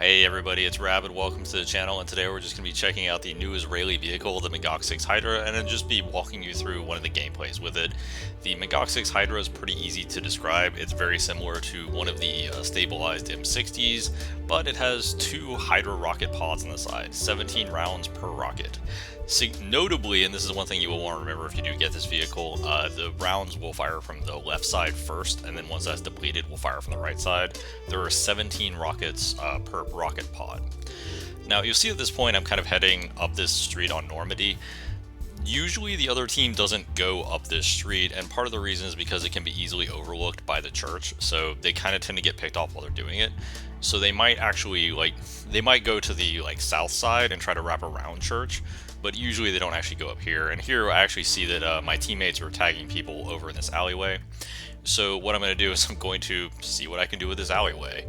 Hey everybody, it's Rabbit. Welcome to the channel, and today we're just going to be checking out the new Israeli vehicle, the Magog 6 Hydra, and then just be walking you through one of the gameplays with it. The Magog 6 Hydra is pretty easy to describe. It's very similar to one of the stabilized M60s, but it has two Hydra rocket pods on the side, 17 rounds per rocket. Notably, and this is one thing you will want to remember if you do get this vehicle, the rounds will fire from the left side first, and then once that's depleted, will fire from the right side. There are 17 rockets per rocket pod. Now, you'll see at this point I'm kind of heading up this street on Normandy. Usually the other team doesn't go up this street, and part of the reason is because it can be easily overlooked by the church, so they kind of tend to get picked off while they're doing it. So they might actually, they might go to the, south side and try to wrap around church, but usually they don't actually go up here. And here I actually see that my teammates are tagging people over in this alleyway. So what I'm going to do is I'm going to see what I can do with this alleyway.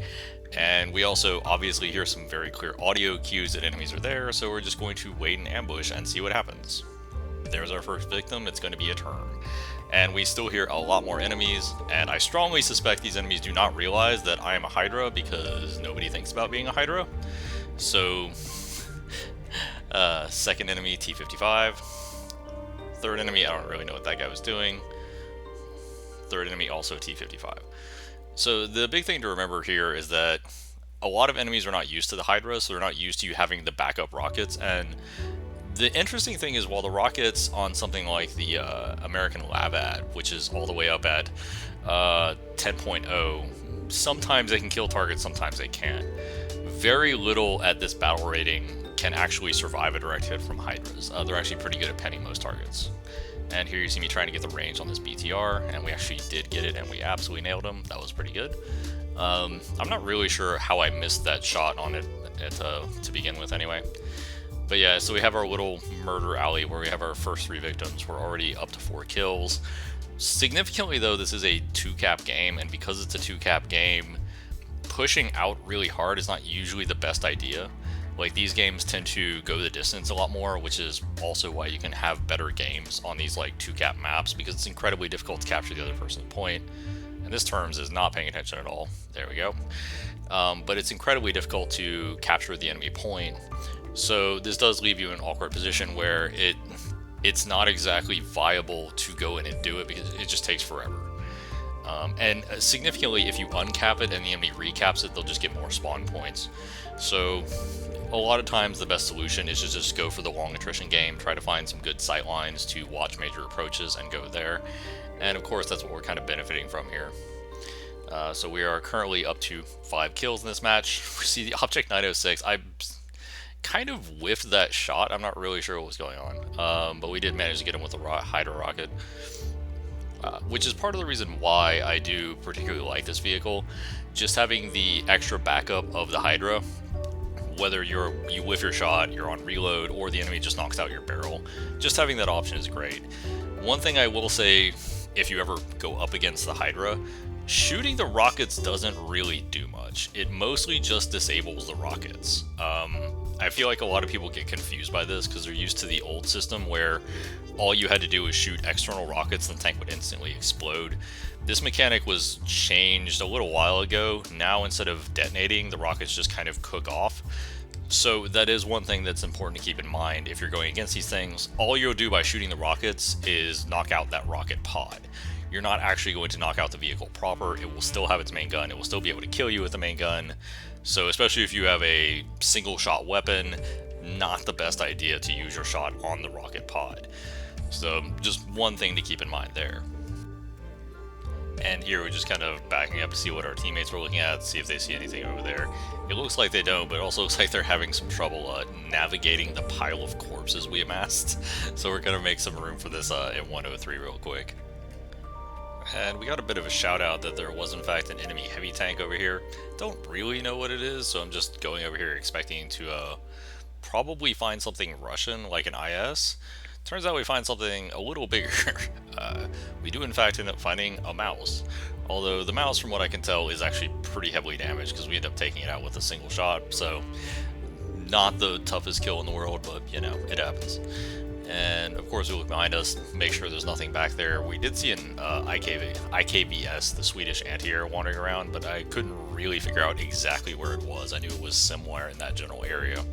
And we also obviously hear some very clear audio cues that enemies are there, so we're just going to wait in ambush and see what happens. There's our first victim. It's going to be a turn. And we still hear a lot more enemies, and I strongly suspect these enemies do not realize that I am a Hydra because nobody thinks about being a Hydra. So, second enemy, T-55. Third enemy, I don't really know what that guy was doing. Third enemy, also T-55. So the big thing to remember here is that a lot of enemies are not used to the Hydra, so they're not used to you having the backup rockets. And the interesting thing is, while the rockets on something like the American Lavat, which is all the way up at 10.0, sometimes they can kill targets, sometimes they can't. Very little at this battle rating can actually survive a direct hit from Hydras. They're actually pretty good at penning most targets. And here you see me trying to get the range on this BTR, and we actually did get it, and we absolutely nailed him. That was pretty good. I'm not really sure how I missed that shot on it to begin with anyway. But yeah, so we have our little murder alley where we have our first 3 victims. We're already up to 4 kills. Significantly though, this is a 2-cap game, and because it's a 2-cap game, pushing out really hard is not usually the best idea. Like, these games tend to go the distance a lot more, which is also why you can have better games on these 2-cap maps, because it's incredibly difficult to capture the other person's point. And this Terms is not paying attention at all. There we go. But it's incredibly difficult to capture the enemy point. So this does leave you in an awkward position where it's not exactly viable to go in and do it because it just takes forever. And significantly, if you uncap it and the enemy recaps it, they'll just get more spawn points. So a lot of times the best solution is to just go for the long attrition game, try to find some good sight lines to watch major approaches and go there. And of course that's what we're kind of benefiting from here. So we are currently up to 5 kills in this match. We see the Object 906. I kind of whiffed that shot. I'm not really sure what was going on, but we did manage to get him with a Hydra rocket. Which is part of the reason why I do particularly like this vehicle. Just having the extra backup of the Hydra, whether you whiff your shot, you're on reload, or the enemy just knocks out your barrel, just having that option is great. One thing I will say, if you ever go up against the Hydra, shooting the rockets doesn't really do much. It mostly just disables the rockets. I feel like a lot of people get confused by this because they're used to the old system where all you had to do was shoot external rockets and the tank would instantly explode. This mechanic was changed a little while ago. Now instead of detonating, the rockets just kind of cook off. So that is one thing that's important to keep in mind if you're going against these things. All you'll do by shooting the rockets is knock out that rocket pod. You're not actually going to knock out the vehicle proper. It will still have its main gun. It will still be able to kill you with the main gun. So especially if you have a single shot weapon, not the best idea to use your shot on the rocket pod. So just one thing to keep in mind there. And here we're just kind of backing up to see what our teammates were looking at, see if they see anything over there. It looks like they don't, but it also looks like they're having some trouble navigating the pile of corpses we amassed. So we're going to make some room for this in 103 real quick. And we got a bit of a shout out that there was in fact an enemy heavy tank over here. Don't really know what it is, so I'm just going over here expecting to probably find something Russian, like an IS. Turns out we find something a little bigger. We do in fact end up finding a mouse. Although the mouse, from what I can tell, is actually pretty heavily damaged because we end up taking it out with a single shot. So not the toughest kill in the world, but you know, it happens. And of course we look behind us, make sure there's nothing back there. We did see an IKVS, the Swedish anti-air, wandering around, but I couldn't really figure out exactly where it was. I knew it was somewhere in that general area.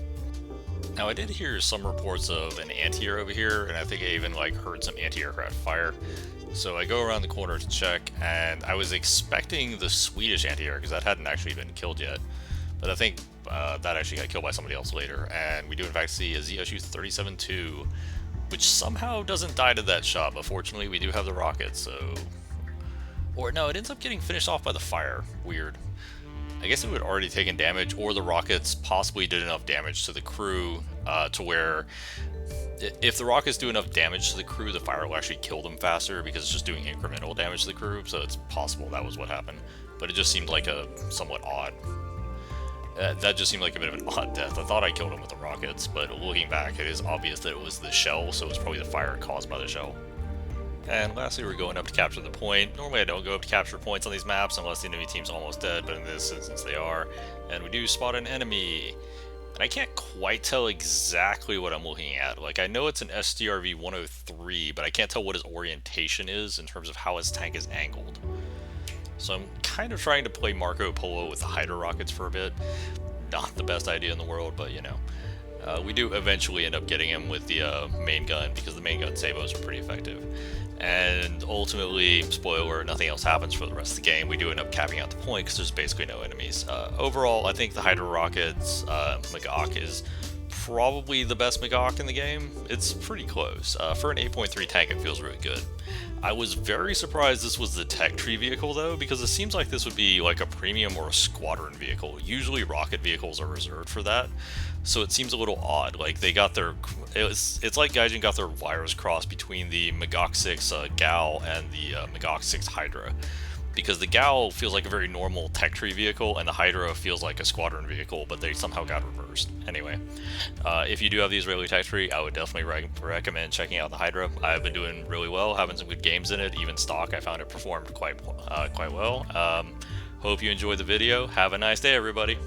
Now I did hear some reports of an anti-air over here, and I think I even heard some anti-aircraft fire. So I go around the corner to check, and I was expecting the Swedish anti-air because that hadn't actually been killed yet. But I think that actually got killed by somebody else later, and we do in fact see a ZSU 37-2, which somehow doesn't die to that shot, but fortunately we do have the rockets, so... Or no, it ends up getting finished off by the fire. Weird. I guess it would already taken damage, or the rockets possibly did enough damage to the crew to where... If the rockets do enough damage to the crew, the fire will actually kill them faster, because it's just doing incremental damage to the crew, so it's possible that was what happened. But it just seemed like a somewhat odd... that just seemed like a bit of an odd death. I thought I killed him with the rockets, but looking back, it is obvious that it was the shell, so it was probably the fire caused by the shell. And lastly, we're going up to capture the point. Normally I don't go up to capture points on these maps unless the enemy team's almost dead, but in this instance they are. And we do spot an enemy. And I can't quite tell exactly what I'm looking at. I know it's an SDRV 103, but I can't tell what his orientation is in terms of how his tank is angled. So I'm kind of trying to play Marco Polo with the Hydra rockets for a bit. Not the best idea in the world, but you know. We do eventually end up getting him with the main gun, because the main gun sabos are pretty effective. And ultimately, spoiler, nothing else happens for the rest of the game. We do end up capping out the point because there's basically no enemies. Overall, I think the Hydra rockets, Magok is probably the best Magok in the game. It's pretty close. For an 8.3 tank, it feels really good. I was very surprised this was the tech tree vehicle though, because it seems like this would be like a premium or a squadron vehicle. Usually rocket vehicles are reserved for that, so it seems a little odd. They got their, it's like Gaijin got their wires crossed between the Magok 6 Gal and the Magok 6 Hydra. Because the Gal feels like a very normal tech tree vehicle, and the Hydra feels like a squadron vehicle, but they somehow got reversed. Anyway, if you do have the Israeli tech tree, I would definitely recommend checking out the Hydra. I've been doing really well, having some good games in it. Even stock, I found it performed quite well. Hope you enjoyed the video. Have a nice day, everybody.